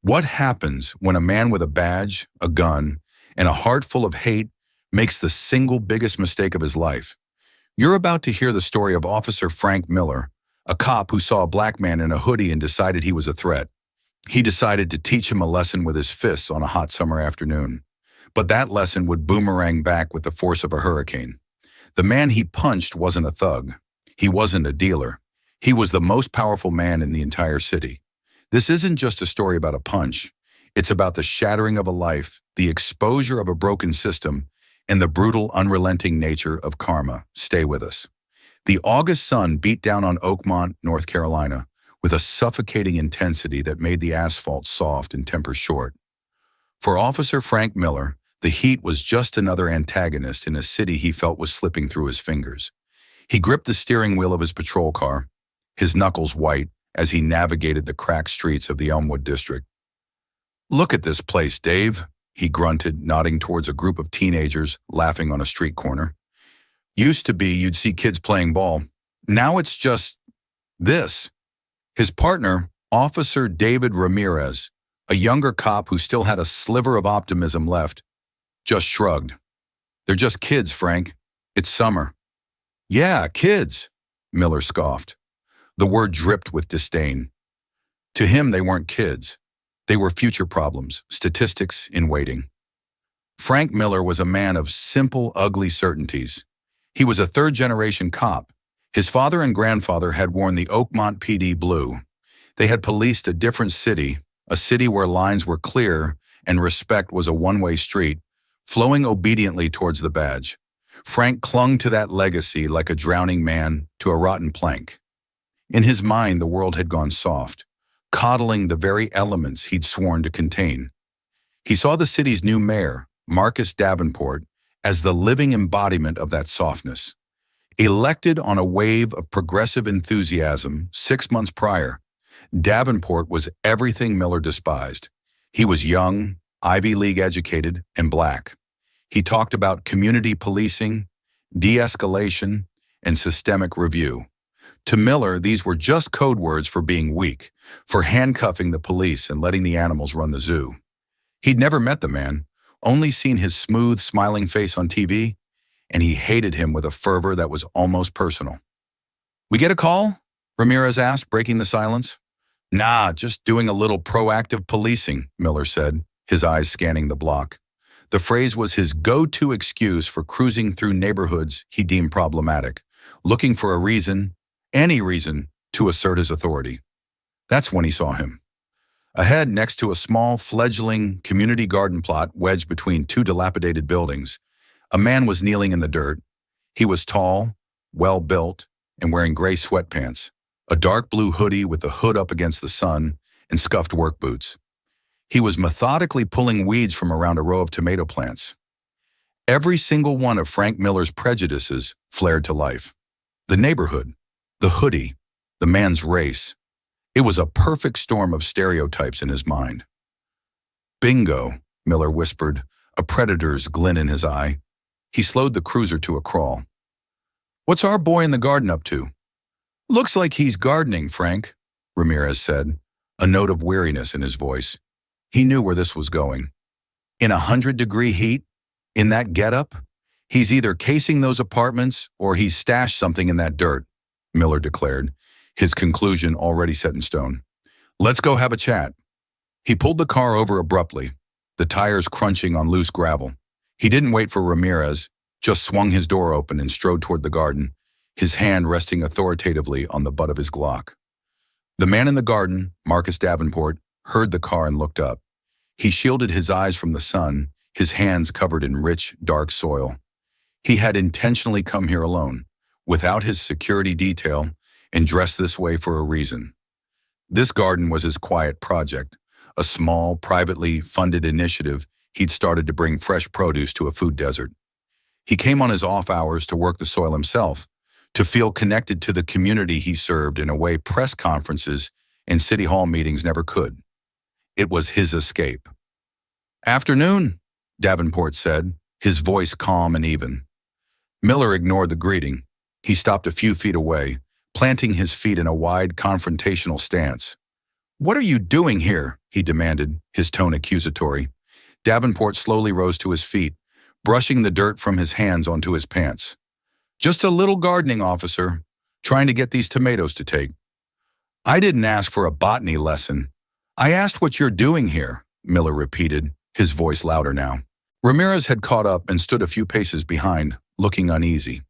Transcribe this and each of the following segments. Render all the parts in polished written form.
What happens when a man with a badge, a gun, and a heart full of hate makes the single biggest mistake of his life? You're about to hear the story of Officer Frank Miller, a cop who saw a black man in a hoodie and decided he was a threat. He decided to teach him a lesson with his fists on a hot summer afternoon. But that lesson would boomerang back with the force of a hurricane. The man he punched wasn't a thug. He wasn't a dealer. He was the most powerful man in the entire city. This isn't just a story about a punch. It's about the shattering of a life, the exposure of a broken system, and the brutal, unrelenting nature of karma. Stay with us. The August sun beat down on Oakmont, North Carolina, with a suffocating intensity that made the asphalt soft and temper short. For Officer Frank Miller, the heat was just another antagonist in a city he felt was slipping through his fingers. He gripped the steering wheel of his patrol car, his knuckles white as he navigated the cracked streets of the Elmwood district. "Look at this place, Dave," he grunted, nodding towards a group of teenagers laughing on a street corner. "Used to be you'd see kids playing ball. Now it's just this." His partner, Officer David Ramirez, a younger cop who still had a sliver of optimism left, just shrugged. "They're just kids, Frank. It's summer." "Yeah, kids," Miller scoffed. The word dripped with disdain. To him, they weren't kids. They were future problems, statistics in waiting. Frank Miller was a man of simple, ugly certainties. He was a third-generation cop. His father and grandfather had worn the Oakmont PD blue. They had policed a different city, a city where lines were clear and respect was a one-way street, flowing obediently towards the badge. Frank clung to that legacy like a drowning man to a rotten plank. In his mind, the world had gone soft, coddling the very elements he'd sworn to contain. He saw the city's new mayor, Marcus Davenport, as the living embodiment of that softness. Elected on a wave of progressive enthusiasm 6 months prior, Davenport was everything Miller despised. He was young, Ivy League educated, and black. He talked about community policing, de-escalation, and systemic review. To Miller, these were just code words for being weak, for handcuffing the police and letting the animals run the zoo. He'd never met the man, only seen his smooth, smiling face on TV, and he hated him with a fervor that was almost personal. "We get a call?" Ramirez asked, breaking the silence. "Nah, just doing a little proactive policing," Miller said, his eyes scanning the block. The phrase was his go-to excuse for cruising through neighborhoods he deemed problematic, looking for a reason, any reason, to assert his authority. That's when he saw him. Ahead, next to a small, fledgling community garden plot wedged between two dilapidated buildings, a man was kneeling in the dirt. He was tall, well-built, and wearing gray sweatpants, a dark blue hoodie with the hood up against the sun, and scuffed work boots. He was methodically pulling weeds from around a row of tomato plants. Every single one of Frank Miller's prejudices flared to life. The neighborhood, the hoodie, the man's race. It was a perfect storm of stereotypes in his mind. "Bingo," Miller whispered, a predator's glint in his eye. He slowed the cruiser to a crawl. "What's our boy in the garden up to?" "Looks like he's gardening, Frank," Ramirez said, a note of weariness in his voice. He knew where this was going. In 100-degree heat, in that getup, he's either casing those apartments or he's stashed something in that dirt, Miller declared, his conclusion already set in stone. "Let's go have a chat." He pulled the car over abruptly, the tires crunching on loose gravel. He didn't wait for Ramirez, just swung his door open and strode toward the garden, his hand resting authoritatively on the butt of his Glock. The man in the garden, Marcus Davenport, heard the car and looked up. He shielded his eyes from the sun, his hands covered in rich, dark soil. He had intentionally come here alone, without his security detail, and dressed this way for a reason. This garden was his quiet project, a small, privately funded initiative he'd started to bring fresh produce to a food desert. He came on his off hours to work the soil himself, to feel connected to the community he served in a way press conferences and city hall meetings never could. It was his escape. "Afternoon," Davenport said, his voice calm and even. Miller ignored the greeting. He stopped a few feet away, planting his feet in a wide confrontational stance. "What are you doing here?" he demanded, his tone accusatory. Davenport slowly rose to his feet, brushing the dirt from his hands onto his pants. "Just a little gardening, officer, trying to get these tomatoes to take." "I didn't ask for a botany lesson. I asked what you're doing here," Miller repeated, his voice louder now. Ramirez had caught up and stood a few paces behind, looking uneasy.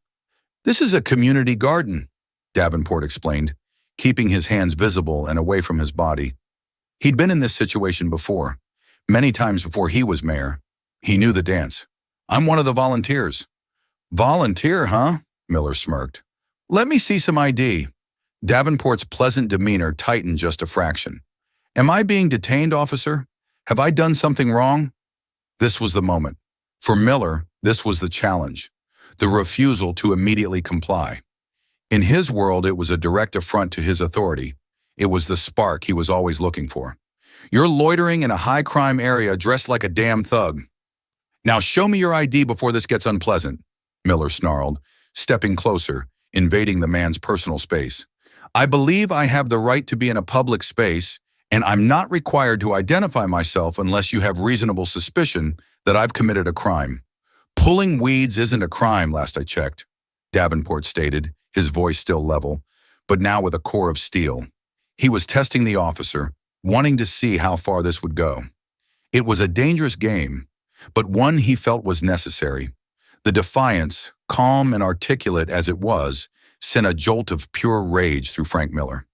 "This is a community garden," Davenport explained, keeping his hands visible and away from his body. He'd been in this situation before, many times before he was mayor. He knew the dance. "I'm one of the volunteers." "Volunteer, huh?" Miller smirked. "Let me see some ID." Davenport's pleasant demeanor tightened just a fraction. "Am I being detained, officer? Have I done something wrong?" This was the moment. For Miller, this was the challenge, the refusal to immediately comply. In his world, it was a direct affront to his authority. It was the spark he was always looking for. "You're loitering in a high-crime area dressed like a damn thug. Now show me your ID before this gets unpleasant," Miller snarled, stepping closer, invading the man's personal space. "I believe I have the right to be in a public space, and I'm not required to identify myself unless you have reasonable suspicion that I've committed a crime. Pulling weeds isn't a crime, last I checked," Davenport stated, his voice still level, but now with a core of steel. He was testing the officer, wanting to see how far this would go. It was a dangerous game, but one he felt was necessary. The defiance, calm and articulate as it was, sent a jolt of pure rage through Frank Miller.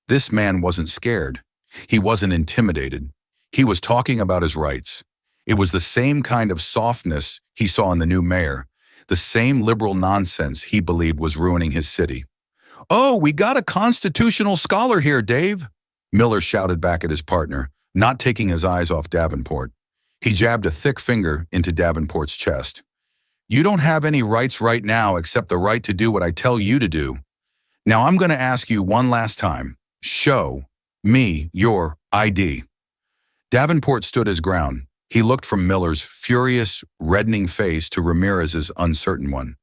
This man wasn't scared. He wasn't intimidated. He was talking about his rights. It was the same kind of softness he saw in the new mayor, the same liberal nonsense he believed was ruining his city. "Oh, we got a constitutional scholar here, Dave," Miller shouted back at his partner, not taking his eyes off Davenport. He jabbed a thick finger into Davenport's chest. "You don't have any rights right now except the right to do what I tell you to do. Now I'm going to ask you one last time. Show me your ID." Davenport stood his ground. He looked from Miller's furious, reddening face to Ramirez's uncertain one.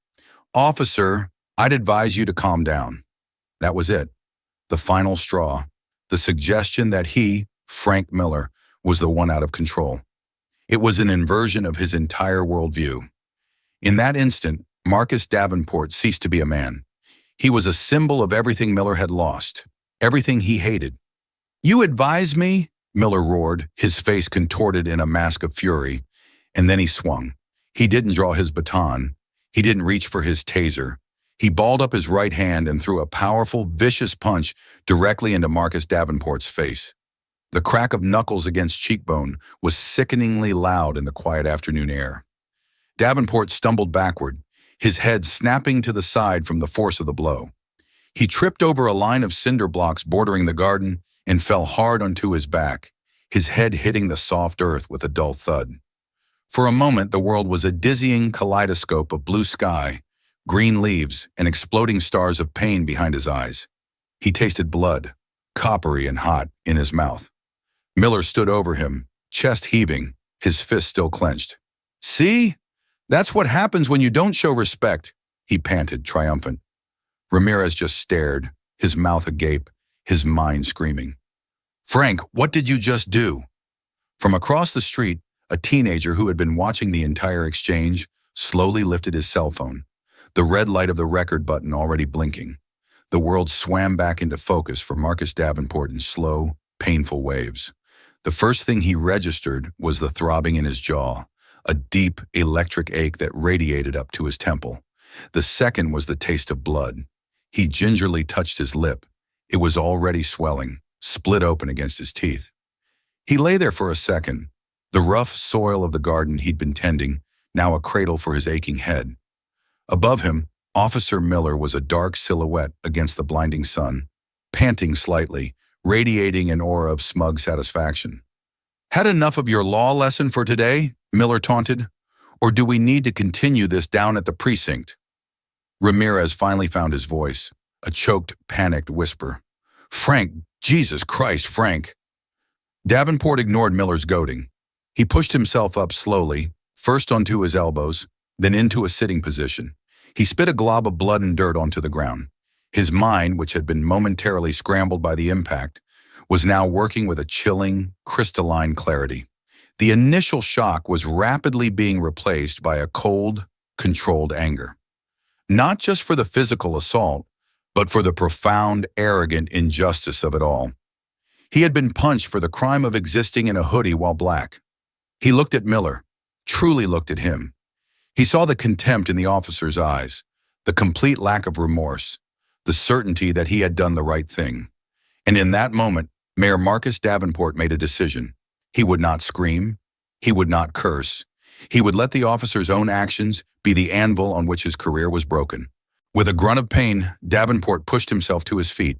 "Officer, I'd advise you to calm down." That was it. The final straw. The suggestion that he, Frank Miller, was the one out of control. It was an inversion of his entire worldview. In that instant, Marcus Davenport ceased to be a man. He was a symbol of everything Miller had lost, everything he hated. "You advise me?" Miller roared, his face contorted in a mask of fury, and then he swung. He didn't draw his baton. He didn't reach for his taser. He balled up his right hand and threw a powerful, vicious punch directly into Marcus Davenport's face. The crack of knuckles against cheekbone was sickeningly loud in the quiet afternoon air. Davenport stumbled backward, his head snapping to the side from the force of the blow. He tripped over a line of cinder blocks bordering the garden and fell hard onto his back, his head hitting the soft earth with a dull thud. For a moment, the world was a dizzying kaleidoscope of blue sky, green leaves, and exploding stars of pain behind his eyes. He tasted blood, coppery and hot, in his mouth. Miller stood over him, chest heaving, his fist still clenched. "See? That's what happens when you don't show respect," he panted, triumphant. Ramirez just stared, his mouth agape, his mind screaming. "Frank, what did you just do?" From across the street, a teenager who had been watching the entire exchange slowly lifted his cell phone, the red light of the record button already blinking. The world swam back into focus for Marcus Davenport in slow, painful waves. The first thing he registered was the throbbing in his jaw, a deep, electric ache that radiated up to his temple. The second was the taste of blood. He gingerly touched his lip. It was already swelling, split open against his teeth. He lay there for a second, the rough soil of the garden he'd been tending, now a cradle for his aching head. Above him, Officer Miller was a dark silhouette against the blinding sun, panting slightly, radiating an aura of smug satisfaction. "Had enough of your law lesson for today?" Miller taunted. "Or do we need to continue this down at the precinct?" Ramirez finally found his voice, a choked, panicked whisper. "Frank, Jesus Christ, Frank." Davenport ignored Miller's goading. He pushed himself up slowly, first onto his elbows, then into a sitting position. He spit a glob of blood and dirt onto the ground. His mind, which had been momentarily scrambled by the impact, was now working with a chilling, crystalline clarity. The initial shock was rapidly being replaced by a cold, controlled anger. Not just for the physical assault, but for the profound, arrogant injustice of it all. He had been punched for the crime of existing in a hoodie while black. He looked at Miller, truly looked at him. He saw the contempt in the officer's eyes, the complete lack of remorse, the certainty that he had done the right thing. And in that moment, Mayor Marcus Davenport made a decision. He would not scream. He would not curse. He would let the officer's own actions be the anvil on which his career was broken. With a grunt of pain, Davenport pushed himself to his feet.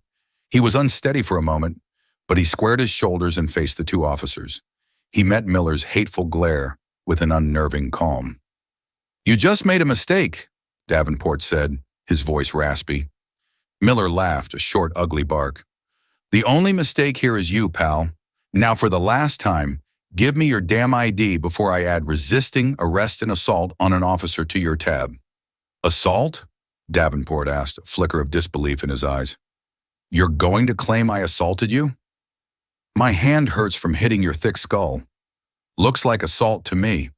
He was unsteady for a moment, but he squared his shoulders and faced the two officers. He met Miller's hateful glare with an unnerving calm. "You just made a mistake," Davenport said, his voice raspy. Miller laughed, a short, ugly bark. "The only mistake here is you, pal. Now for the last time, give me your damn ID before I add resisting arrest and assault on an officer to your tab." "Assault?" Davenport asked, a flicker of disbelief in his eyes. "You're going to claim I assaulted you?" "My hand hurts from hitting your thick skull." "Looks like assault to me,"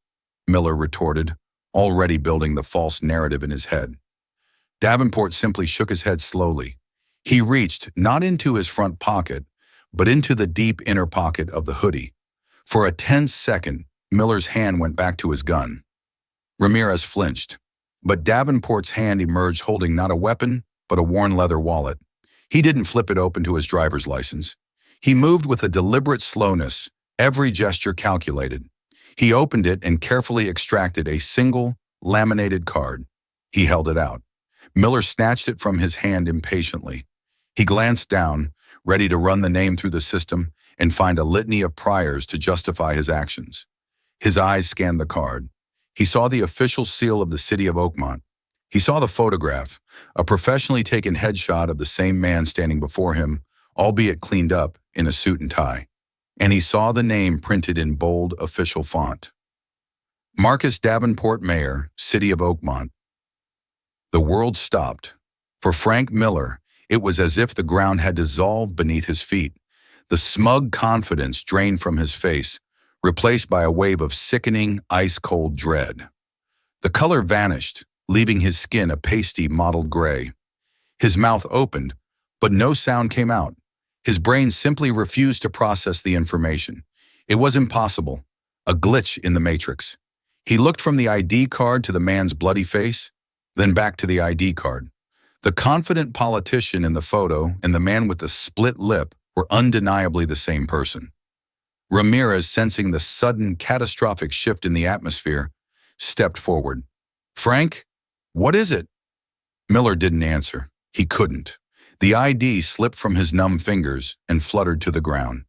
Miller retorted, already building the false narrative in his head. Davenport simply shook his head slowly. He reached not into his front pocket, but into the deep inner pocket of the hoodie. For a tense second, Miller's hand went back to his gun. Ramirez flinched, but Davenport's hand emerged holding not a weapon, but a worn leather wallet. He didn't flip it open to his driver's license. He moved with a deliberate slowness, every gesture calculated. He opened it and carefully extracted a single, laminated card. He held it out. Miller snatched it from his hand impatiently. He glanced down, ready to run the name through the system and find a litany of priors to justify his actions. His eyes scanned the card. He saw the official seal of the city of Oakmont. He saw the photograph, a professionally taken headshot of the same man standing before him, albeit cleaned up, in a suit and tie. And he saw the name printed in bold official font. Marcus Davenport, Mayor, City of Oakmont. The world stopped. For Frank Miller, it was as if the ground had dissolved beneath his feet. The smug confidence drained from his face, replaced by a wave of sickening, ice-cold dread. The color vanished, leaving his skin a pasty, mottled gray. His mouth opened, but no sound came out. His brain simply refused to process the information. It was impossible, a glitch in the matrix. He looked from the ID card to the man's bloody face, then back to the ID card. The confident politician in the photo and the man with the split lip were undeniably the same person. Ramirez, sensing the sudden, catastrophic shift in the atmosphere, stepped forward. "Frank, what is it?" Miller didn't answer. He couldn't. The ID slipped from his numb fingers and fluttered to the ground.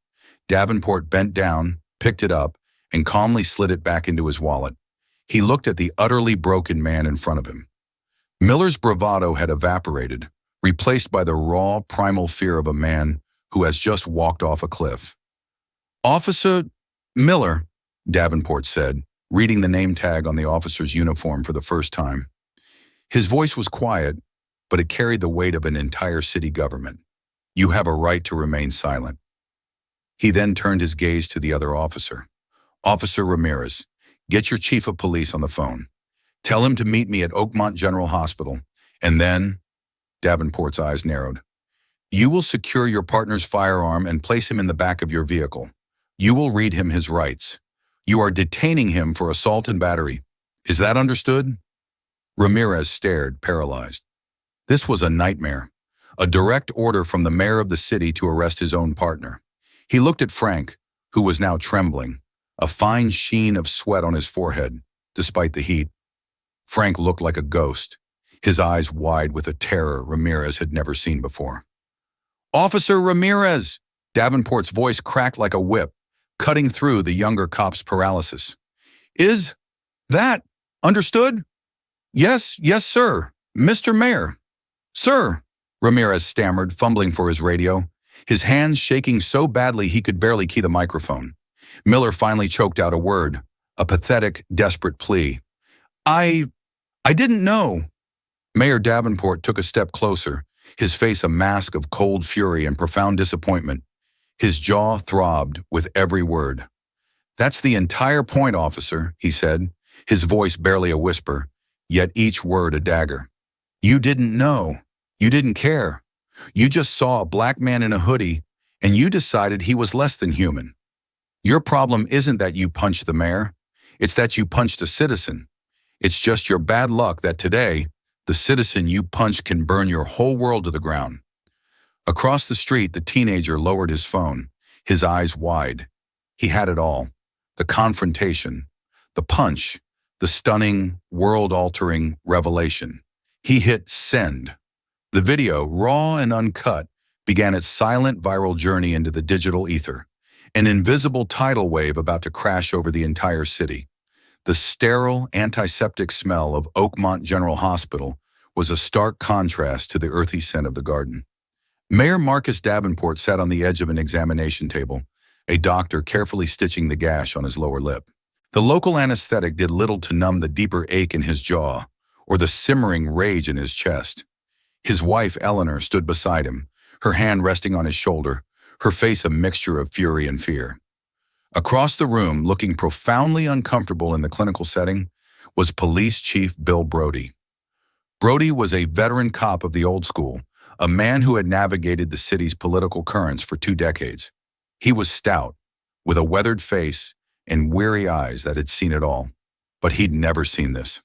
Davenport bent down, picked it up, and calmly slid it back into his wallet. He looked at the utterly broken man in front of him. Miller's bravado had evaporated, replaced by the raw, primal fear of a man who has just walked off a cliff. "Officer Miller," Davenport said, reading the name tag on the officer's uniform for the first time. His voice was quiet, but it carried the weight of an entire city government. "You have a right to remain silent." He then turned his gaze to the other officer. "Officer Ramirez, get your chief of police on the phone. Tell him to meet me at Oakmont General Hospital, and then," Davenport's eyes narrowed, "you will secure your partner's firearm and place him in the back of your vehicle. You will read him his rights. You are detaining him for assault and battery. Is that understood?" Ramirez stared, paralyzed. This was a nightmare, a direct order from the mayor of the city to arrest his own partner. He looked at Frank, who was now trembling, a fine sheen of sweat on his forehead, despite the heat. Frank looked like a ghost, his eyes wide with a terror Ramirez had never seen before. "Officer Ramirez!" Davenport's voice cracked like a whip, cutting through the younger cop's paralysis. "Is that understood?" Yes, sir. Mr. Mayor." "Sir," Ramirez stammered, fumbling for his radio, his hands shaking so badly he could barely key the microphone. Miller finally choked out a word, a pathetic, desperate plea. I didn't know." Mayor Davenport took a step closer, his face a mask of cold fury and profound disappointment. His jaw throbbed with every word. "That's the entire point, officer," he said, his voice barely a whisper, yet each word a dagger. "You didn't know. You didn't care. You just saw a black man in a hoodie, and you decided he was less than human. Your problem isn't that you punched the mayor. It's that you punched a citizen. It's just your bad luck that today, the citizen you punched can burn your whole world to the ground." Across the street, the teenager lowered his phone, his eyes wide. He had it all. The confrontation, the punch, the stunning, world-altering revelation. He hit send. The video, raw and uncut, began its silent viral journey into the digital ether, an invisible tidal wave about to crash over the entire city. The sterile, antiseptic smell of Oakmont General Hospital was a stark contrast to the earthy scent of the garden. Mayor Marcus Davenport sat on the edge of an examination table, a doctor carefully stitching the gash on his lower lip. The local anesthetic did little to numb the deeper ache in his jaw or the simmering rage in his chest. His wife, Eleanor, stood beside him, her hand resting on his shoulder, her face a mixture of fury and fear. Across the room, looking profoundly uncomfortable in the clinical setting, was Police Chief Bill Brody. Brody was a veteran cop of the old school, a man who had navigated the city's political currents for 2 decades. He was stout, with a weathered face and weary eyes that had seen it all. But he'd never seen this.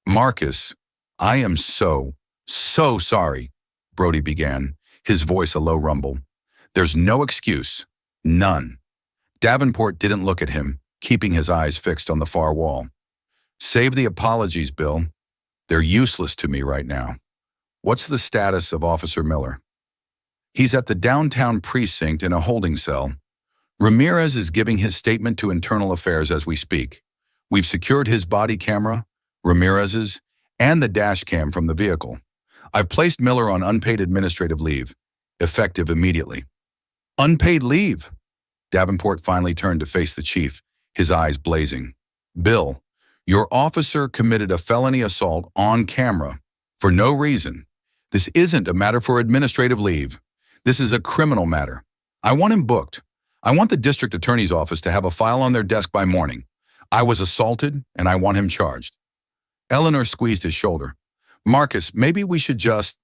"Marcus, I am so sorry," Brody began, his voice a low rumble. "There's no excuse. None." Davenport didn't look at him, keeping his eyes fixed on the far wall. "Save the apologies, Bill. They're useless to me right now. What's the status of Officer Miller?" "He's at the downtown precinct in a holding cell. Ramirez is giving his statement to Internal Affairs as we speak. We've secured his body camera, Ramirez's, and the dash cam from the vehicle. I've placed Miller on unpaid administrative leave, effective immediately." "Unpaid leave?" Davenport finally turned to face the chief, his eyes blazing. "Bill, your officer committed a felony assault on camera for no reason. This isn't a matter for administrative leave. This is a criminal matter. I want him booked. I want the district attorney's office to have a file on their desk by morning. I was assaulted, and I want him charged." Eleanor squeezed his shoulder. "Marcus, maybe we should just—"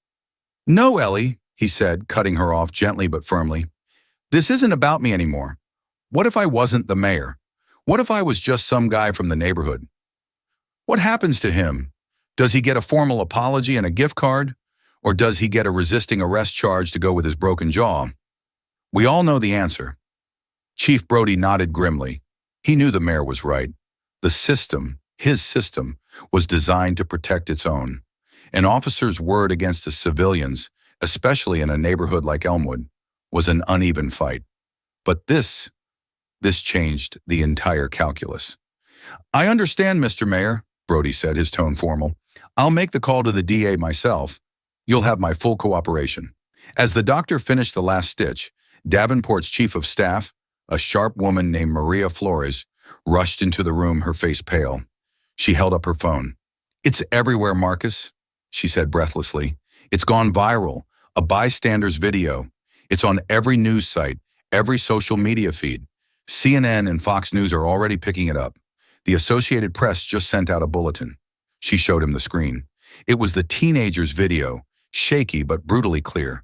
"No, Ellie," he said, cutting her off gently but firmly. "This isn't about me anymore. What if I wasn't the mayor? What if I was just some guy from the neighborhood? What happens to him? Does he get a formal apology and a gift card? Or does he get a resisting arrest charge to go with his broken jaw? We all know the answer." Chief Brody nodded grimly. He knew the mayor was right. The system, his system, was designed to protect its own. An officer's word against the civilians, especially in a neighborhood like Elmwood, was an uneven fight. But this changed the entire calculus. "I understand, Mr. Mayor," Brody said, his tone formal. "I'll make the call to the DA myself. You'll have my full cooperation." As the doctor finished the last stitch, Davenport's chief of staff, a sharp woman named Maria Flores, rushed into the room, her face pale. She held up her phone. "It's everywhere, Marcus," she said breathlessly. "It's gone viral, a bystander's video. It's on every news site, every social media feed. CNN and Fox News are already picking it up. The Associated Press just sent out a bulletin." She showed him the screen. It was the teenager's video, shaky but brutally clear.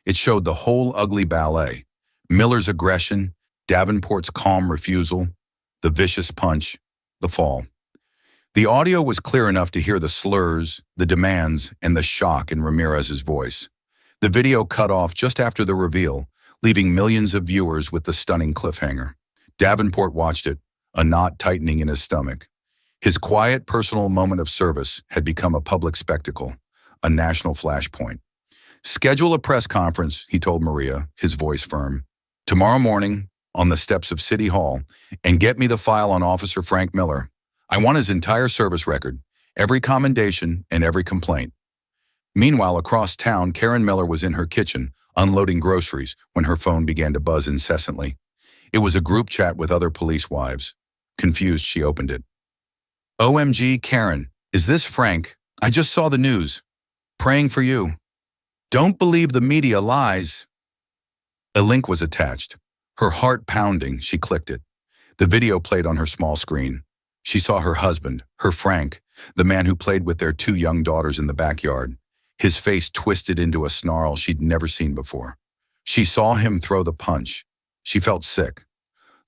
It showed the whole ugly ballet. Miller's aggression, Davenport's calm refusal, the vicious punch, the fall. The audio was clear enough to hear the slurs, the demands, and the shock in Ramirez's voice. The video cut off just after the reveal, leaving millions of viewers with the stunning cliffhanger. Davenport watched it, a knot tightening in his stomach. His quiet, personal moment of service had become a public spectacle, a national flashpoint. "Schedule a press conference," he told Maria, his voice firm. "Tomorrow morning, on the steps of City Hall, and get me the file on Officer Frank Miller. I want his entire service record, every commendation and every complaint." Meanwhile, across town, Karen Miller was in her kitchen, unloading groceries, when her phone began to buzz incessantly. It was a group chat with other police wives. Confused, she opened it. "OMG, Karen, is this Frank? I just saw the news. Praying for you. Don't believe the media lies." A link was attached. Her heart pounding, she clicked it. The video played on her small screen. She saw her husband, her Frank, the man who played with their two young daughters in the backyard, his face twisted into a snarl she'd never seen before. She saw him throw the punch. She felt sick.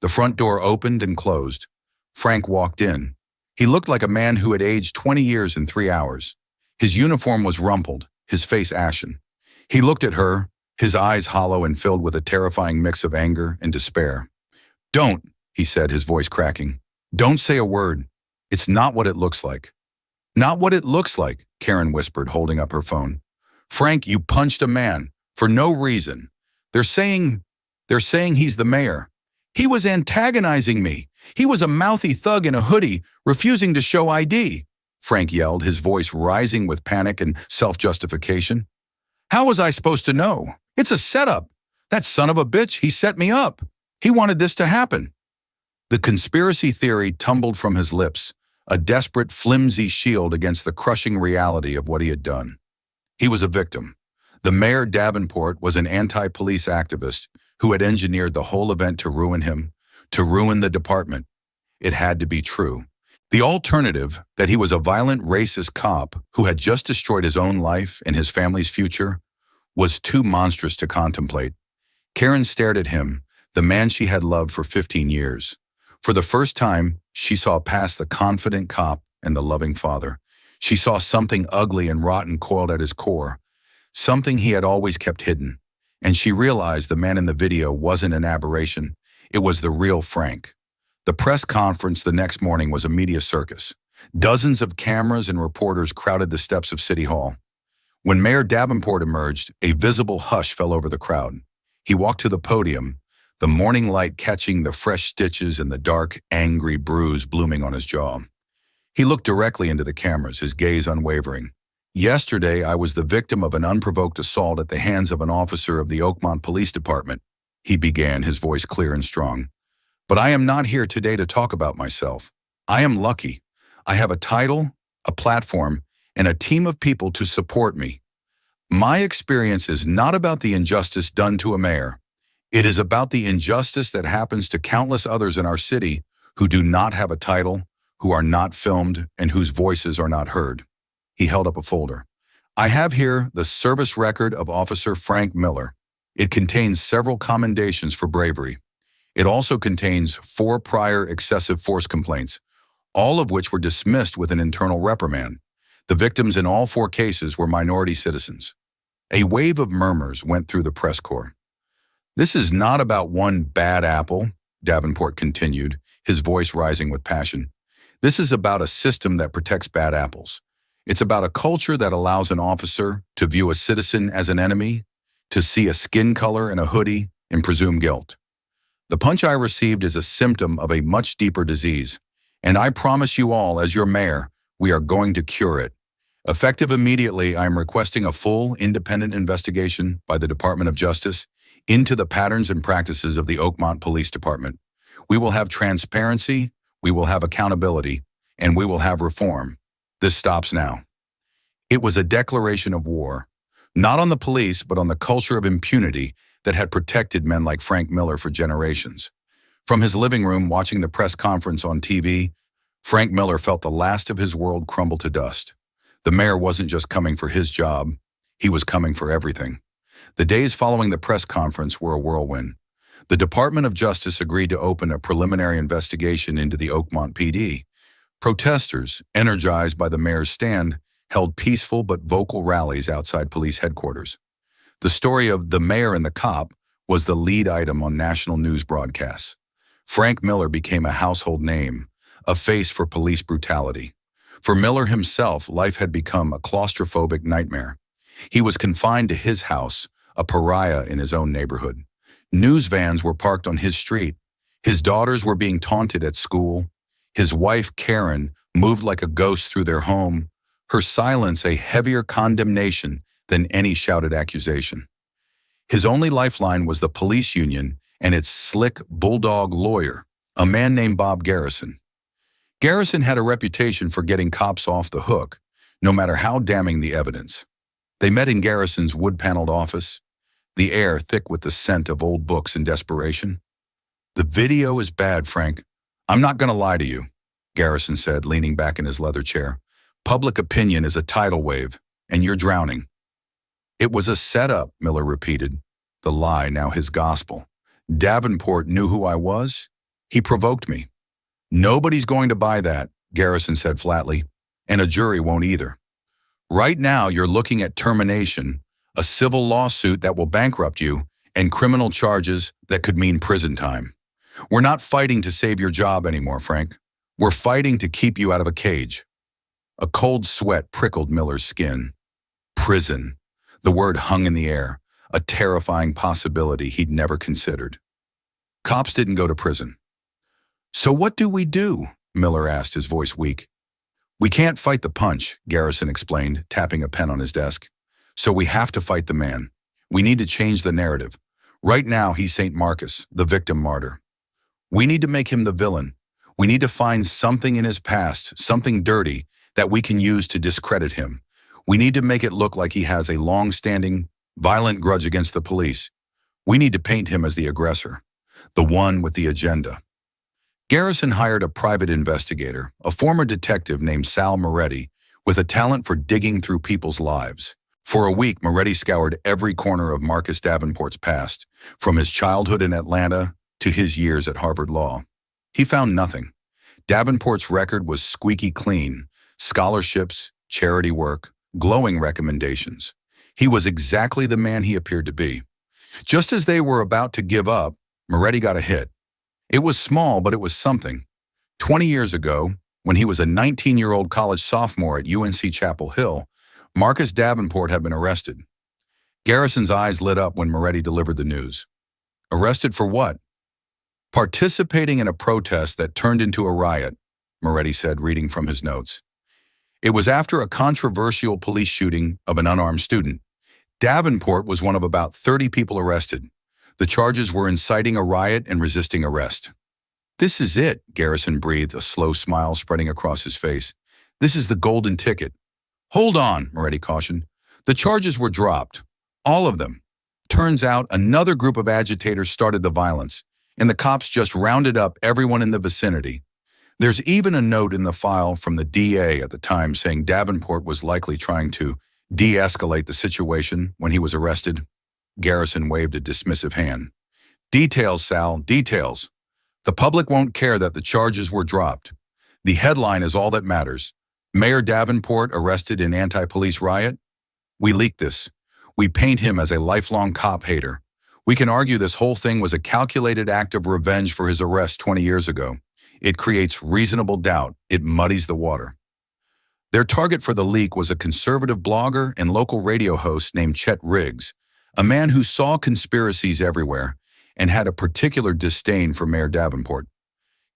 The front door opened and closed. Frank walked in. He looked like a man who had aged 20 years in 3 hours. His uniform was rumpled, his face ashen. He looked at her, his eyes hollow and filled with a terrifying mix of anger and despair. "Don't," he said, his voice cracking. "Don't say a word. It's not what it looks like." "Not what it looks like," Karen whispered, holding up her phone. "Frank, you punched a man, for no reason. They're saying he's the mayor. He was antagonizing me. He was a mouthy thug in a hoodie, refusing to show ID," Frank yelled, his voice rising with panic and self-justification. "How was I supposed to know? It's a setup. That son of a bitch, he set me up. He wanted this to happen." The conspiracy theory tumbled from his lips, a desperate, flimsy shield against the crushing reality of what he had done. He was a victim. The Mayor Davenport was an anti-police activist who had engineered the whole event to ruin him, to ruin the department. It had to be true. The alternative, that he was a violent, racist cop who had just destroyed his own life and his family's future, was too monstrous to contemplate. Karen stared at him, the man she had loved for 15 years. For the first time, she saw past the confident cop and the loving father. She saw something ugly and rotten coiled at his core, something he had always kept hidden. And she realized the man in the video wasn't an aberration. It was the real Frank. The press conference the next morning was a media circus. Dozens of cameras and reporters crowded the steps of City Hall. When Mayor Davenport emerged, a visible hush fell over the crowd. He walked to the podium, the morning light catching the fresh stitches and the dark, angry bruise blooming on his jaw. He looked directly into the cameras, his gaze unwavering. "Yesterday, I was the victim of an unprovoked assault at the hands of an officer of the Oakmont Police Department," he began, his voice clear and strong. "But I am not here today to talk about myself. I am lucky. I have a title, a platform, and a team of people to support me. My experience is not about the injustice done to a mayor. It is about the injustice that happens to countless others in our city who do not have a title, who are not filmed, and whose voices are not heard." He held up a folder. "I have here the service record of Officer Frank Miller. It contains several commendations for bravery. It also contains 4 prior excessive force complaints, all of which were dismissed with an internal reprimand. The victims in all 4 cases were minority citizens." A wave of murmurs went through the press corps. "This is not about one bad apple," Davenport continued, his voice rising with passion. "This is about a system that protects bad apples. It's about a culture that allows an officer to view a citizen as an enemy, to see a skin color and a hoodie and presume guilt. The punch I received is a symptom of a much deeper disease, and I promise you all, as your mayor, we are going to cure it. Effective immediately, I am requesting a full, independent investigation by the Department of Justice into the patterns and practices of the Oakmont Police Department. We will have transparency, we will have accountability, and we will have reform. This stops now." It was a declaration of war, not on the police, but on the culture of impunity that had protected men like Frank Miller for generations. From his living room, watching the press conference on TV, Frank Miller felt the last of his world crumble to dust. The mayor wasn't just coming for his job, he was coming for everything. The days following the press conference were a whirlwind. The Department of Justice agreed to open a preliminary investigation into the Oakmont PD. Protesters, energized by the mayor's stand, held peaceful but vocal rallies outside police headquarters. The story of the mayor and the cop was the lead item on national news broadcasts. Frank Miller became a household name, a face for police brutality. For Miller himself, life had become a claustrophobic nightmare. He was confined to his house, a pariah in his own neighborhood. News vans were parked on his street. His daughters were being taunted at school. His wife, Karen, moved like a ghost through their home, her silence a heavier condemnation than any shouted accusation. His only lifeline was the police union and its slick bulldog lawyer, a man named Bob Garrison. Garrison had a reputation for getting cops off the hook, no matter how damning the evidence. They met in Garrison's wood-paneled office, the air thick with the scent of old books and desperation. The video is bad, Frank. I'm not going to lie to you, Garrison said, leaning back in his leather chair. Public opinion is a tidal wave, and you're drowning. It was a setup, Miller repeated, the lie now his gospel. Davenport knew who I was. He provoked me. Nobody's going to buy that, Garrison said flatly, and a jury won't either. Right now, you're looking at termination, a civil lawsuit that will bankrupt you, and criminal charges that could mean prison time. We're not fighting to save your job anymore, Frank. We're fighting to keep you out of a cage. A cold sweat prickled Miller's skin. Prison. The word hung in the air, a terrifying possibility he'd never considered. Cops didn't go to prison. So what do we do? Miller asked, his voice weak. We can't fight the punch, Garrison explained, tapping a pen on his desk. So we have to fight the man. We need to change the narrative. Right now, he's St. Marcus, the victim martyr. We need to make him the villain. We need to find something in his past, something dirty, that we can use to discredit him. We need to make it look like he has a long-standing, violent grudge against the police. We need to paint him as the aggressor, the one with the agenda. Garrison hired a private investigator, a former detective named Sal Moretti, with a talent for digging through people's lives. For a week, Moretti scoured every corner of Marcus Davenport's past, from his childhood in Atlanta to his years at Harvard Law. He found nothing. Davenport's record was squeaky clean: scholarships, charity work, glowing recommendations. He was exactly the man he appeared to be. Just as they were about to give up, Moretti got a hit. It was small, but it was something. 20 years ago, when he was a 19-year-old college sophomore at UNC Chapel Hill, Marcus Davenport had been arrested. Garrison's eyes lit up when Moretti delivered the news. Arrested for what? Participating in a protest that turned into a riot, Moretti said, reading from his notes. It was after a controversial police shooting of an unarmed student. Davenport was one of about 30 people arrested. The charges were inciting a riot and resisting arrest. This is it, Garrison breathed, a slow smile spreading across his face. This is the golden ticket. Hold on, Moretti cautioned. The charges were dropped. All of them. Turns out another group of agitators started the violence, and the cops just rounded up everyone in the vicinity. There's even a note in the file from the DA at the time saying Davenport was likely trying to de-escalate the situation when he was arrested. Garrison waved a dismissive hand. Details, Sal, details. The public won't care that the charges were dropped. The headline is all that matters. Mayor Davenport arrested in anti-police riot? We leaked this. We paint him as a lifelong cop hater. We can argue this whole thing was a calculated act of revenge for his arrest 20 years ago. It creates reasonable doubt. It muddies the water. Their target for the leak was a conservative blogger and local radio host named Chet Riggs, a man who saw conspiracies everywhere and had a particular disdain for Mayor Davenport.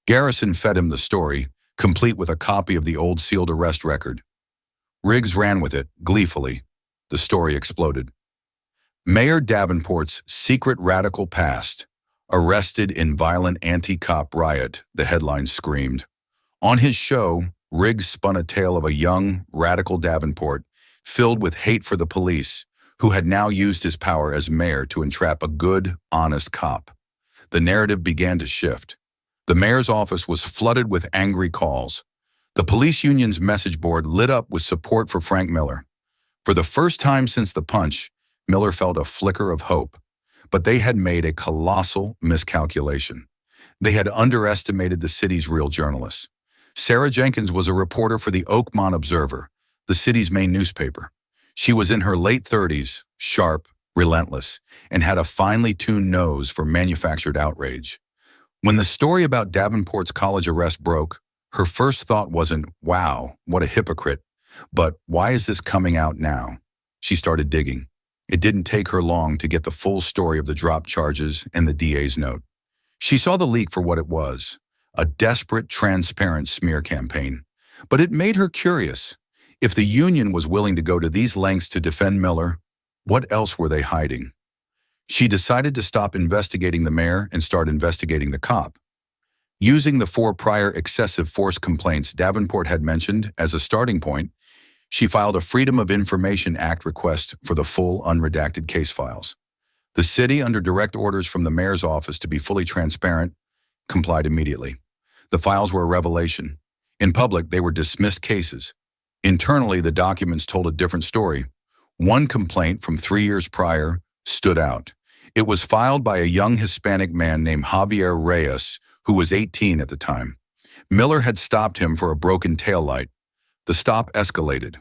Garrison fed him the story, complete with a copy of the old sealed arrest record. Riggs ran with it, gleefully. The story exploded. Mayor Davenport's secret radical past, arrested in violent anti-cop riot, the headline screamed. On his show, Riggs spun a tale of a young, radical Davenport filled with hate for the police, who had now used his power as mayor to entrap a good, honest cop. The narrative began to shift. The mayor's office was flooded with angry calls. The police union's message board lit up with support for Frank Miller. For the first time since the punch, Miller felt a flicker of hope. But they had made a colossal miscalculation. They had underestimated the city's real journalists. Sarah Jenkins was a reporter for the Oakmont Observer, the city's main newspaper. She was in her late 30s, sharp, relentless, and had a finely tuned nose for manufactured outrage. When the story about Davenport's college arrest broke, her first thought wasn't, wow, what a hypocrite, but why is this coming out now? She started digging. It didn't take her long to get the full story of the dropped charges and the DA's note. She saw the leak for what it was, a desperate, transparent smear campaign. But it made her curious. If the union was willing to go to these lengths to defend Miller, what else were they hiding? She decided to stop investigating the mayor and start investigating the cop. Using the 4 prior excessive force complaints Davenport had mentioned as a starting point, she filed a Freedom of Information Act request for the full unredacted case files. The city, under direct orders from the mayor's office to be fully transparent, complied immediately. The files were a revelation. In public, they were dismissed cases. Internally, the documents told a different story. One complaint from 3 years prior stood out. It was filed by a young Hispanic man named Javier Reyes, who was 18 at the time. Miller had stopped him for a broken taillight. The stop escalated.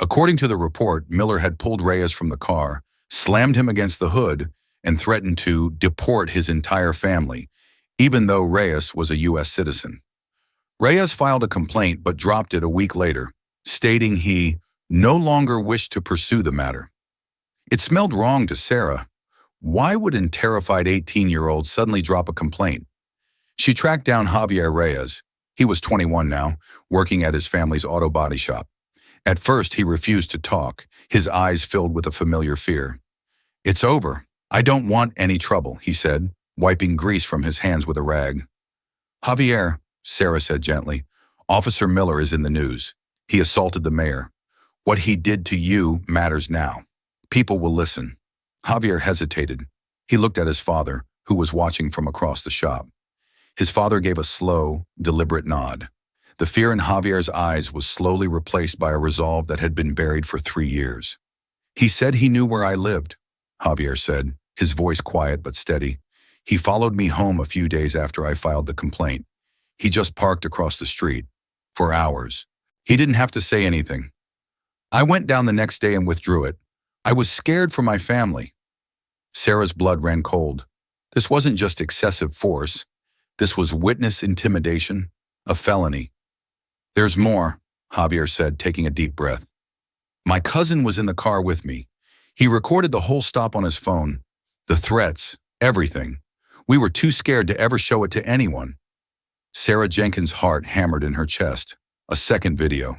According to the report, Miller had pulled Reyes from the car, slammed him against the hood, and threatened to deport his entire family, even though Reyes was a U.S. citizen. Reyes filed a complaint but dropped it a week later, stating he no longer wished to pursue the matter. It smelled wrong to Sarah. Why would a terrified 18-year-old suddenly drop a complaint? She tracked down Javier Reyes. He was 21 now, working at his family's auto body shop. At first, he refused to talk, his eyes filled with a familiar fear. "It's over. I don't want any trouble," he said, wiping grease from his hands with a rag. "Javier," Sarah said gently, "Officer Miller is in the news. He assaulted the mayor. What he did to you matters now. People will listen." Javier hesitated. He looked at his father, who was watching from across the shop. His father gave a slow, deliberate nod. The fear in Javier's eyes was slowly replaced by a resolve that had been buried for 3 years. "He said he knew where I lived," Javier said, his voice quiet but steady. "He followed me home a few days after I filed the complaint. He just parked across the street. For hours. He didn't have to say anything. I went down the next day and withdrew it. I was scared for my family." Sarah's blood ran cold. This wasn't just excessive force. This was witness intimidation, a felony. "There's more," Javier said, taking a deep breath. "My cousin was in the car with me. He recorded the whole stop on his phone. The threats, everything. We were too scared to ever show it to anyone." Sarah Jenkins' heart hammered in her chest. A second video.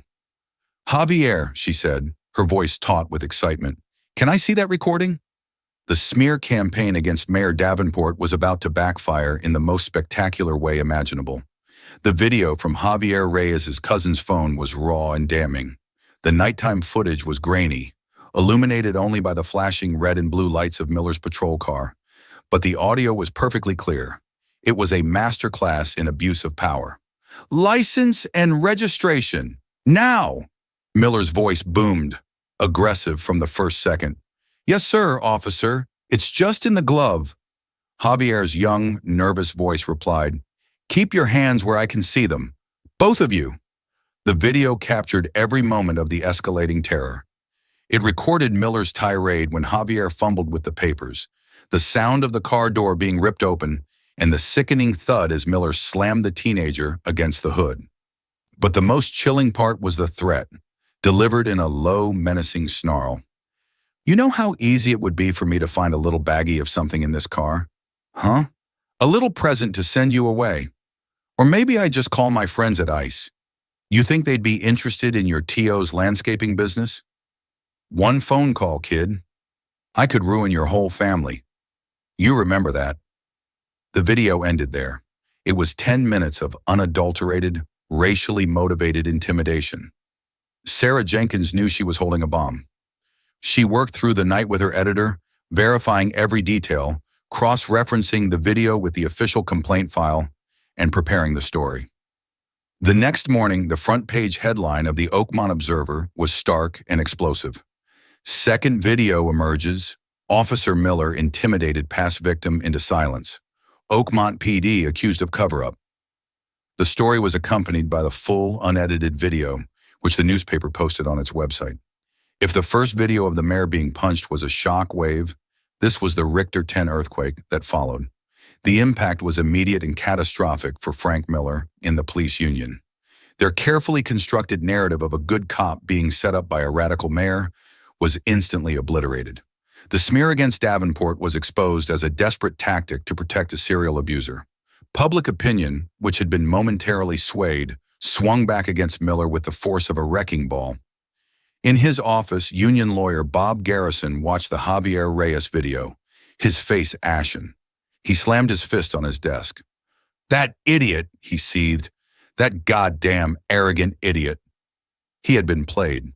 "Javier," she said, her voice taut with excitement. "Can I see that recording?" The smear campaign against Mayor Davenport was about to backfire in the most spectacular way imaginable. The video from Javier Reyes' cousin's phone was raw and damning. The nighttime footage was grainy, illuminated only by the flashing red and blue lights of Miller's patrol car. But the audio was perfectly clear. It was a masterclass in abuse of power. "License and registration, now!" Miller's voice boomed, aggressive from the first second. "Yes, sir, officer. It's just in the glove." Javier's young, nervous voice replied, "Keep your hands where I can see them. Both of you." The video captured every moment of the escalating terror. It recorded Miller's tirade when Javier fumbled with the papers, the sound of the car door being ripped open, and the sickening thud as Miller slammed the teenager against the hood. But the most chilling part was the threat, delivered in a low, menacing snarl. "You know how easy it would be for me to find a little baggie of something in this car? Huh? A little present to send you away. Or maybe I just call my friends at ICE. You think they'd be interested in your TO's landscaping business? One phone call, kid. I could ruin your whole family. You remember that." The video ended there. It was 10 minutes of unadulterated, racially motivated intimidation. Sarah Jenkins knew she was holding a bomb. She worked through the night with her editor, verifying every detail, cross-referencing the video with the official complaint file, and preparing the story. The next morning, the front-page headline of the Oakmont Observer was stark and explosive. Second video emerges, Officer Miller intimidated past victim into silence. Oakmont PD accused of cover-up. The story was accompanied by the full, unedited video, which the newspaper posted on its website. If the first video of the mayor being punched was a shock wave, this was the Richter 10 earthquake that followed. The impact was immediate and catastrophic for Frank Miller and the police union. Their carefully constructed narrative of a good cop being set up by a radical mayor was instantly obliterated. The smear against Davenport was exposed as a desperate tactic to protect a serial abuser. Public opinion, which had been momentarily swayed, swung back against Miller with the force of a wrecking ball. In his office, union lawyer Bob Garrison watched the Javier Reyes video, his face ashen. He slammed his fist on his desk. "That idiot," he seethed. "That goddamn arrogant idiot." He had been played.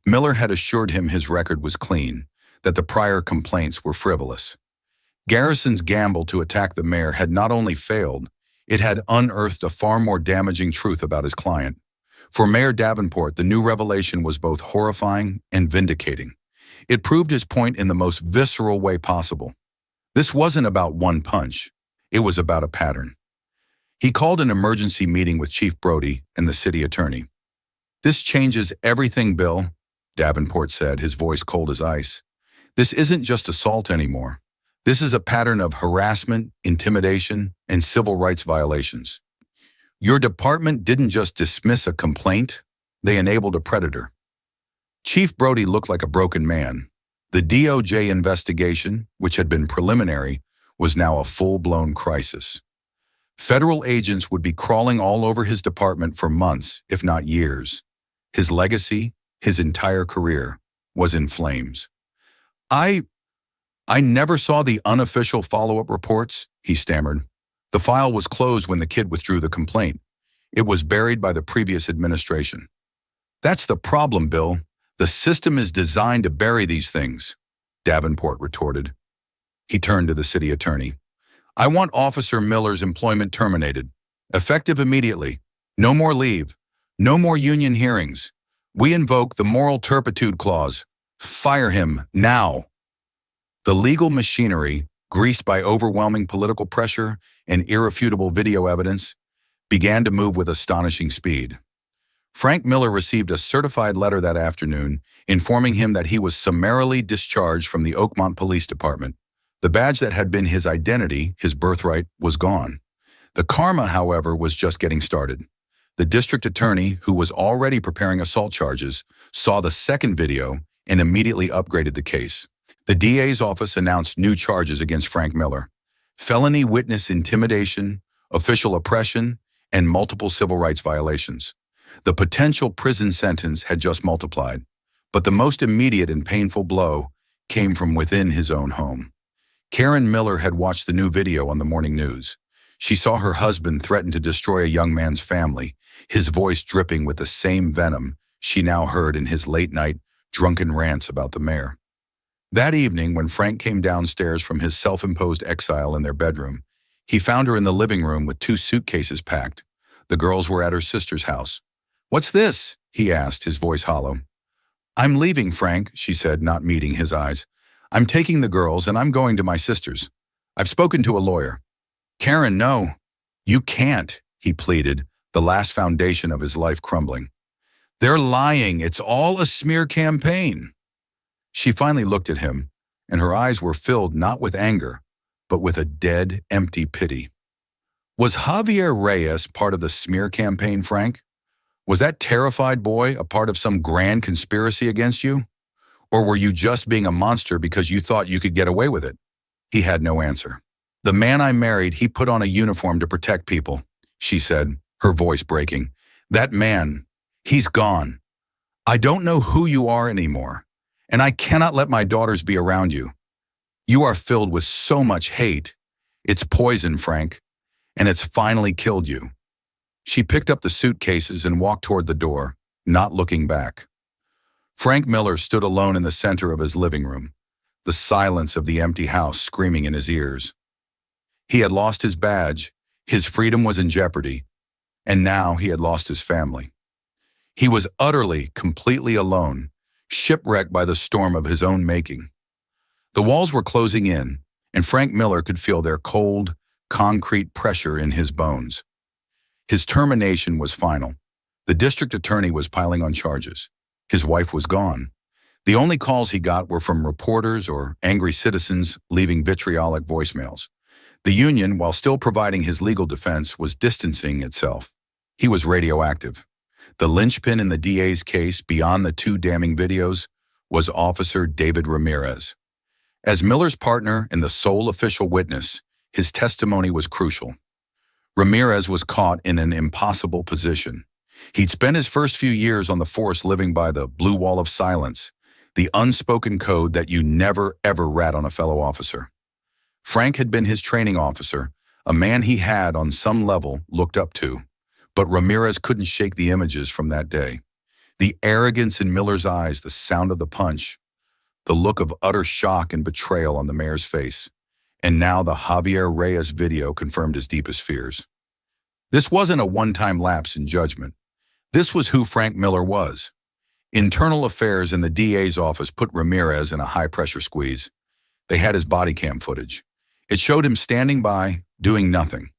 Miller had assured him his record was clean, that the prior complaints were frivolous. Garrison's gamble to attack the mayor had not only failed, It had unearthed a far more damaging truth about his client. For Mayor Davenport, the new revelation was both horrifying and vindicating. It proved his point in the most visceral way possible. This wasn't about one punch. It was about a pattern. He called an emergency meeting with Chief Brody and the city attorney. "This changes everything, Bill," Davenport said, his voice cold as ice. "This isn't just assault anymore. This is a pattern of harassment, intimidation, and civil rights violations. Your department didn't just dismiss a complaint, they enabled a predator." Chief Brody looked like a broken man. The DOJ investigation, which had been preliminary, was now a full-blown crisis. Federal agents would be crawling all over his department for months, if not years. His legacy, his entire career, was in flames. I never saw the unofficial follow-up reports," he stammered. "The file was closed when the kid withdrew the complaint. It was buried by the previous administration." "That's the problem, Bill. The system is designed to bury these things," Davenport retorted. He turned to the city attorney. "I want Officer Miller's employment terminated, effective immediately. No more leave. No more union hearings. We invoke the moral turpitude clause. Fire him now." The legal machinery, greased by overwhelming political pressure and irrefutable video evidence, began to move with astonishing speed. Frank Miller received a certified letter that afternoon informing him that he was summarily discharged from the Oakmont Police Department. The badge that had been his identity, his birthright, was gone. The karma, however, was just getting started. The district attorney, who was already preparing assault charges, saw the second video and immediately upgraded the case. The DA's office announced new charges against Frank Miller: felony witness intimidation, official oppression, and multiple civil rights violations. The potential prison sentence had just multiplied, but the most immediate and painful blow came from within his own home. Karen Miller had watched the new video on the morning news. She saw her husband threaten to destroy a young man's family, his voice dripping with the same venom she now heard in his late-night, drunken rants about the mayor. That evening, when Frank came downstairs from his self-imposed exile in their bedroom, he found her in the living room with 2 suitcases packed. The girls were at her sister's house. "What's this?" he asked, his voice hollow. "I'm leaving, Frank," she said, not meeting his eyes. "I'm taking the girls and I'm going to my sister's. I've spoken to a lawyer." "Karen, no. You can't," he pleaded, the last foundation of his life crumbling. "They're lying. It's all a smear campaign." She finally looked at him, and her eyes were filled not with anger, but with a dead, empty pity. "Was Javier Reyes part of the smear campaign, Frank? Was that terrified boy a part of some grand conspiracy against you? Or were you just being a monster because you thought you could get away with it?" He had no answer. "The man I married, he put on a uniform to protect people," she said, her voice breaking. "That man, he's gone. I don't know who you are anymore, and I cannot let my daughters be around you. You are filled with so much hate. It's poison, Frank, and it's finally killed you." She picked up the suitcases and walked toward the door, not looking back. Frank Miller stood alone in the center of his living room, the silence of the empty house screaming in his ears. He had lost his badge, his freedom was in jeopardy, and now he had lost his family. He was utterly, completely alone, shipwrecked by the storm of his own making. The walls were closing in, and Frank Miller could feel their cold, concrete pressure in his bones. His termination was final. The district attorney was piling on charges. His wife was gone. The only calls he got were from reporters or angry citizens leaving vitriolic voicemails. The union, while still providing his legal defense, was distancing itself. He was radioactive. The linchpin in the DA's case, beyond the 2 damning videos, was Officer David Ramirez. As Miller's partner and the sole official witness, his testimony was crucial. Ramirez was caught in an impossible position. He'd spent his first few years on the force living by the blue wall of silence, the unspoken code that you never ever rat on a fellow officer. Frank had been his training officer, a man he had, on some level, looked up to. But Ramirez couldn't shake the images from that day. The arrogance in Miller's eyes, the sound of the punch, the look of utter shock and betrayal on the mayor's face. And now the Javier Reyes video confirmed his deepest fears. This wasn't a one-time lapse in judgment. This was who Frank Miller was. Internal affairs in the DA's office put Ramirez in a high-pressure squeeze. They had his body cam footage. It showed him standing by, doing nothing.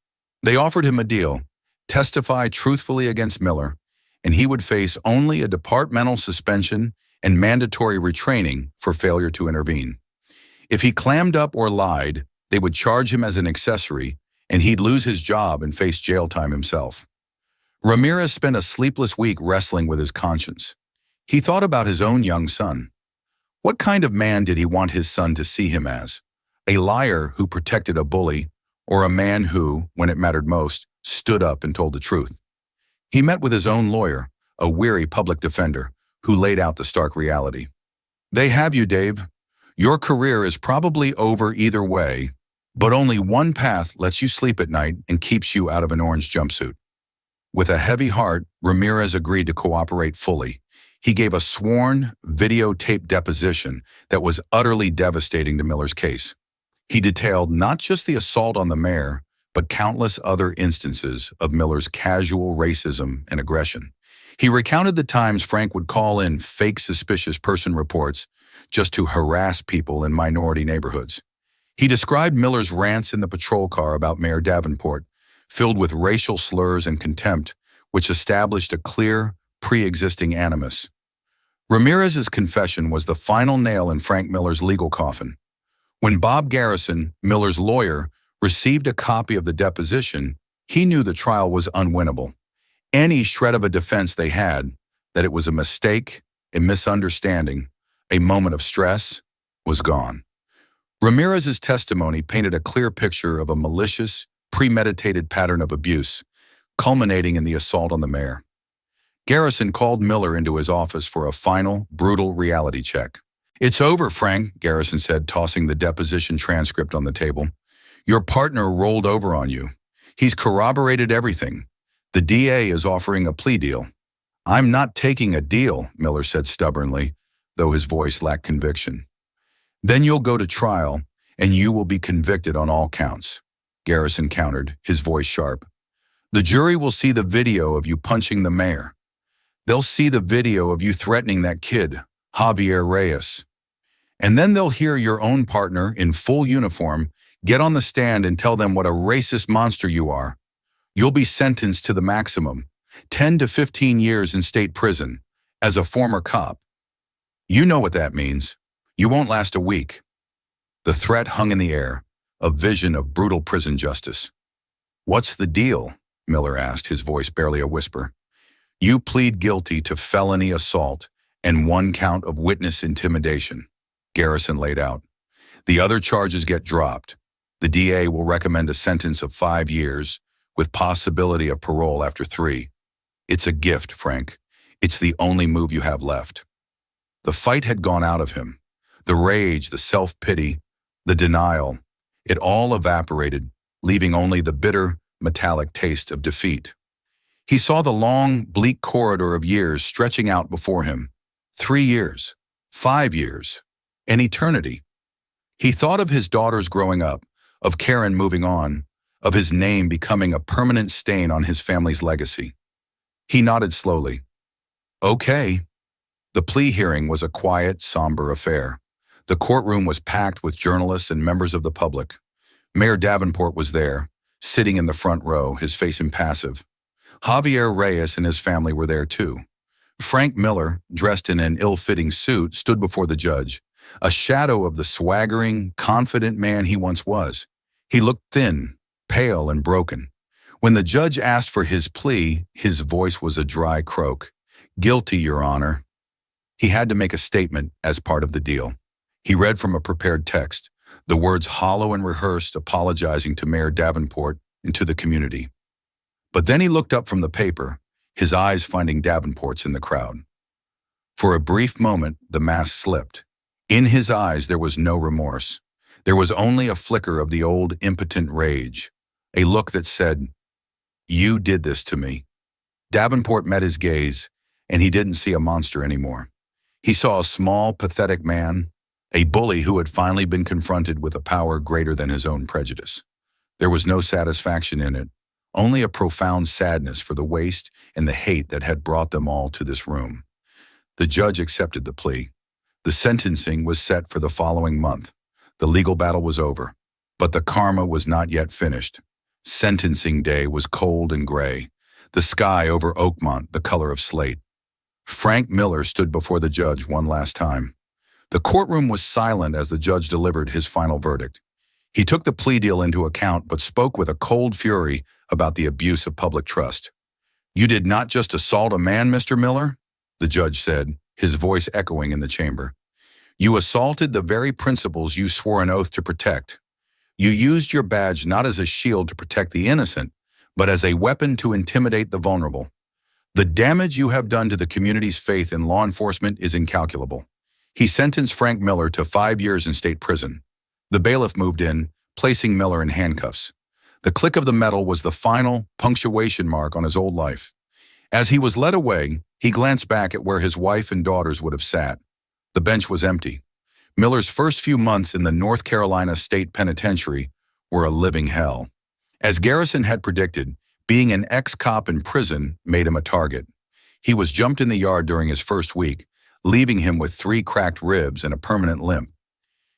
They offered him a deal: testify truthfully against Miller, and he would face only a departmental suspension and mandatory retraining for failure to intervene. If he clammed up or lied, they would charge him as an accessory, and he'd lose his job and face jail time himself. Ramirez spent a sleepless week wrestling with his conscience. He thought about his own young son. What kind of man did he want his son to see him as? A liar who protected a bully, or a man who, when it mattered most, stood up and told the truth? He met with his own lawyer, a weary public defender, who laid out the stark reality. They have you, Dave. Your career is probably over either way, but only one path lets you sleep at night and keeps you out of an orange jumpsuit. With a heavy heart, Ramirez agreed to cooperate fully. He gave a sworn, videotaped deposition that was utterly devastating to Miller's case. He detailed not just the assault on the mayor, but countless other instances of Miller's casual racism and aggression. He recounted the times Frank would call in fake suspicious person reports just to harass people in minority neighborhoods. He described Miller's rants in the patrol car about Mayor Davenport, filled with racial slurs and contempt, which established a clear, pre-existing animus. Ramirez's confession was the final nail in Frank Miller's legal coffin. When Bob Garrison, Miller's lawyer, received a copy of the deposition, he knew the trial was unwinnable. Any shred of a defense they had, that it was a mistake, a misunderstanding, a moment of stress, was gone. Ramirez's testimony painted a clear picture of a malicious, premeditated pattern of abuse, culminating in the assault on the mayor. Garrison called Miller into his office for a final, brutal reality check. "It's over, Frank," Garrison said, tossing the deposition transcript on the table. "Your partner rolled over on you. He's corroborated everything. The DA is offering a plea deal." "I'm not taking a deal," Miller said stubbornly, though his voice lacked conviction. "Then you'll go to trial, and you will be convicted on all counts," Garrison countered, his voice sharp. "The jury will see the video of you punching the mayor. They'll see the video of you threatening that kid, Javier Reyes. And then they'll hear your own partner in full uniform get on the stand and tell them what a racist monster you are. You'll be sentenced to the maximum, 10 to 15 years in state prison, as a former cop. You know what that means. You won't last a week." The threat hung in the air, a vision of brutal prison justice. "What's the deal?" Miller asked, his voice barely a whisper. "You plead guilty to felony assault and 1 count of witness intimidation," Garrison laid out. "The other charges get dropped. The DA will recommend a sentence of 5 years with possibility of parole after 3. It's a gift, Frank. It's the only move you have left." The fight had gone out of him. The rage, the self-pity, the denial, it all evaporated, leaving only the bitter, metallic taste of defeat. He saw the long, bleak corridor of years stretching out before him. 3 years, 5 years, an eternity. He thought of his daughters growing up, of Karen moving on, of his name becoming a permanent stain on his family's legacy. He nodded slowly. "Okay." The plea hearing was a quiet, somber affair. The courtroom was packed with journalists and members of the public. Mayor Davenport was there, sitting in the front row, his face impassive. Javier Reyes and his family were there too. Frank Miller, dressed in an ill-fitting suit, stood before the judge, a shadow of the swaggering, confident man he once was. He looked thin, pale, and broken. When the judge asked for his plea, his voice was a dry croak. "Guilty, Your Honor." He had to make a statement as part of the deal. He read from a prepared text, the words hollow and rehearsed, apologizing to Mayor Davenport and to the community. But then he looked up from the paper, his eyes finding Davenport's in the crowd. For a brief moment, the mask slipped. In his eyes, there was no remorse. There was only a flicker of the old impotent rage, a look that said, "You did this to me." Davenport met his gaze, and he didn't see a monster anymore. He saw a small, pathetic man, a bully who had finally been confronted with a power greater than his own prejudice. There was no satisfaction in it, only a profound sadness for the waste and the hate that had brought them all to this room. The judge accepted the plea. The sentencing was set for the following month. The legal battle was over, but the karma was not yet finished. Sentencing day was cold and gray, the sky over Oakmont the color of slate. Frank Miller stood before the judge one last time. The courtroom was silent as the judge delivered his final verdict. He took the plea deal into account but spoke with a cold fury about the abuse of public trust. "You did not just assault a man, Mr. Miller," the judge said, his voice echoing in the chamber. "You assaulted the very principles you swore an oath to protect. You used your badge not as a shield to protect the innocent, but as a weapon to intimidate the vulnerable. The damage you have done to the community's faith in law enforcement is incalculable." He sentenced Frank Miller to 5 years in state prison. The bailiff moved in, placing Miller in handcuffs. The click of the metal was the final punctuation mark on his old life. As he was led away, he glanced back at where his wife and daughters would have sat. The bench was empty. Miller's first few months in the North Carolina State Penitentiary were a living hell. As Garrison had predicted, being an ex-cop in prison made him a target. He was jumped in the yard during his first week, leaving him with 3 cracked ribs and a permanent limp.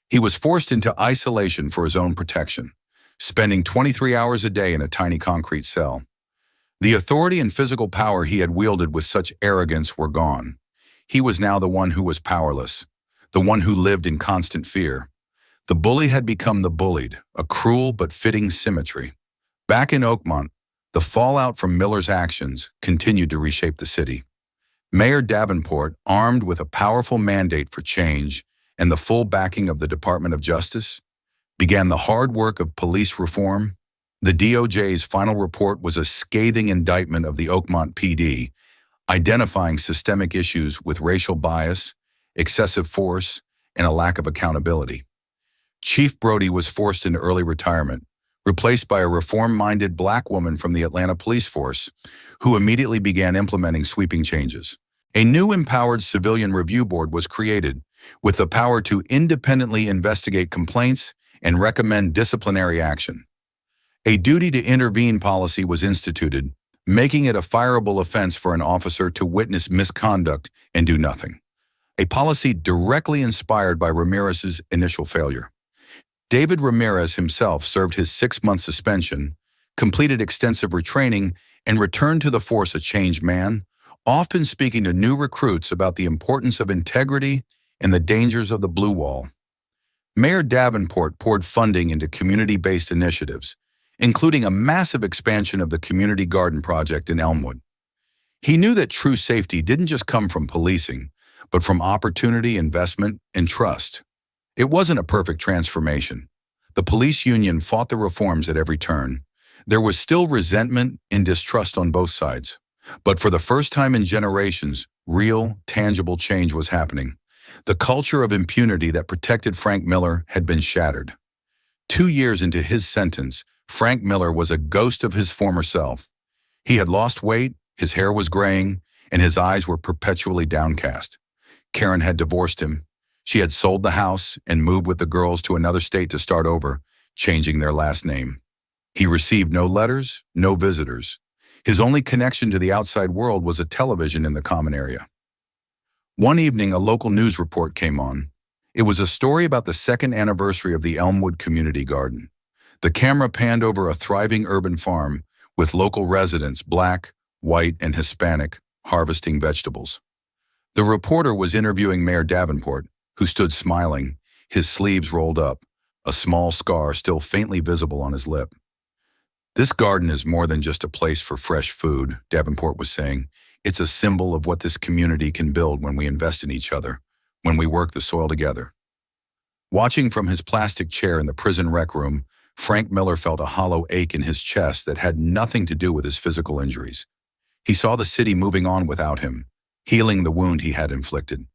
He was forced into isolation for his own protection, spending 23 hours a day in a tiny concrete cell. The authority and physical power he had wielded with such arrogance were gone. He was now the one who was powerless, the one who lived in constant fear. The bully had become the bullied, a cruel but fitting symmetry. Back in Oakmont, the fallout from Miller's actions continued to reshape the city. Mayor Davenport, armed with a powerful mandate for change and the full backing of the Department of Justice, began the hard work of police reform. The DOJ's final report was a scathing indictment of the Oakmont PD, identifying systemic issues with racial bias, excessive force, and a lack of accountability. Chief Brody was forced into early retirement, replaced by a reform-minded black woman from the Atlanta Police Force, who immediately began implementing sweeping changes. A new empowered civilian review board was created, with the power to independently investigate complaints and recommend disciplinary action. A duty to intervene policy was instituted, making it a fireable offense for an officer to witness misconduct and do nothing. A policy directly inspired by Ramirez's initial failure. David Ramirez himself served his 6-month suspension, completed extensive retraining, and returned to the force a changed man, often speaking to new recruits about the importance of integrity and the dangers of the blue wall. Mayor Davenport poured funding into community-based initiatives, including a massive expansion of the Community Garden Project in Elmwood. He knew that true safety didn't just come from policing, but from opportunity, investment, and trust. It wasn't a perfect transformation. The police union fought the reforms at every turn. There was still resentment and distrust on both sides. But for the first time in generations, real, tangible change was happening. The culture of impunity that protected Frank Miller had been shattered. 2 years into his sentence, Frank Miller was a ghost of his former self. He had lost weight, his hair was graying, and his eyes were perpetually downcast. Karen had divorced him. She had sold the house and moved with the girls to another state to start over, changing their last name. He received no letters, no visitors. His only connection to the outside world was a television in the common area. One evening, a local news report came on. It was a story about the 2nd anniversary of the Elmwood Community Garden. The camera panned over a thriving urban farm with local residents, black, white, and Hispanic, harvesting vegetables. The reporter was interviewing Mayor Davenport, who stood smiling, his sleeves rolled up, a small scar still faintly visible on his lip. "This garden is more than just a place for fresh food," Davenport was saying. "It's a symbol of what this community can build when we invest in each other, when we work the soil together." Watching from his plastic chair in the prison rec room, Frank Miller felt a hollow ache in his chest that had nothing to do with his physical injuries. He saw the city moving on without him, healing the wound he had inflicted.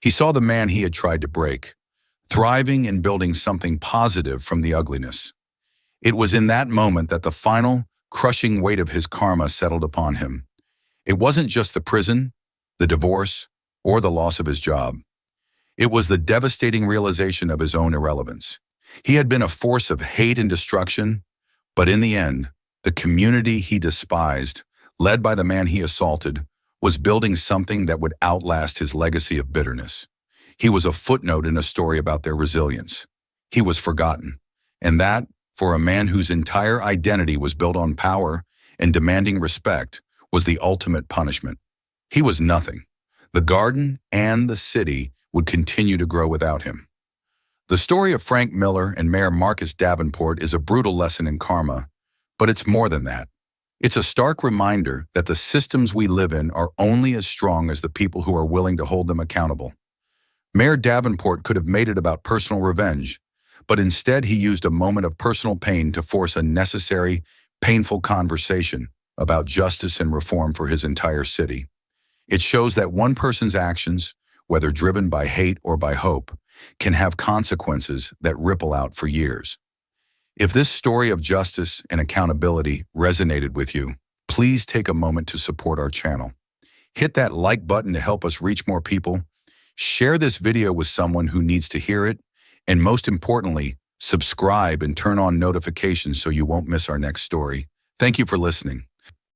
He saw the man he had tried to break, thriving and building something positive from the ugliness. It was in that moment that the final, crushing weight of his karma settled upon him. It wasn't just the prison, the divorce, or the loss of his job. It was the devastating realization of his own irrelevance. He had been a force of hate and destruction, but in the end, The community he despised, led by the man he assaulted, was building something that would outlast his legacy of bitterness. He was a footnote in a story about their resilience. He was forgotten. And that, for a man whose entire identity was built on power and demanding respect, was the ultimate punishment. He was nothing. The garden and the city would continue to grow without him. The story of Frank Miller and Mayor Marcus Davenport is a brutal lesson in karma, but it's more than that. It's a stark reminder that the systems we live in are only as strong as the people who are willing to hold them accountable. Mayor Davenport could have made it about personal revenge, but instead he used a moment of personal pain to force a necessary, painful conversation about justice and reform for his entire city. It shows that one person's actions, whether driven by hate or by hope, can have consequences that ripple out for years. If this story of justice and accountability resonated with you, please take a moment to support our channel. Hit that like button to help us reach more people. Share this video with someone who needs to hear it. And most importantly, subscribe and turn on notifications so you won't miss our next story. Thank you for listening.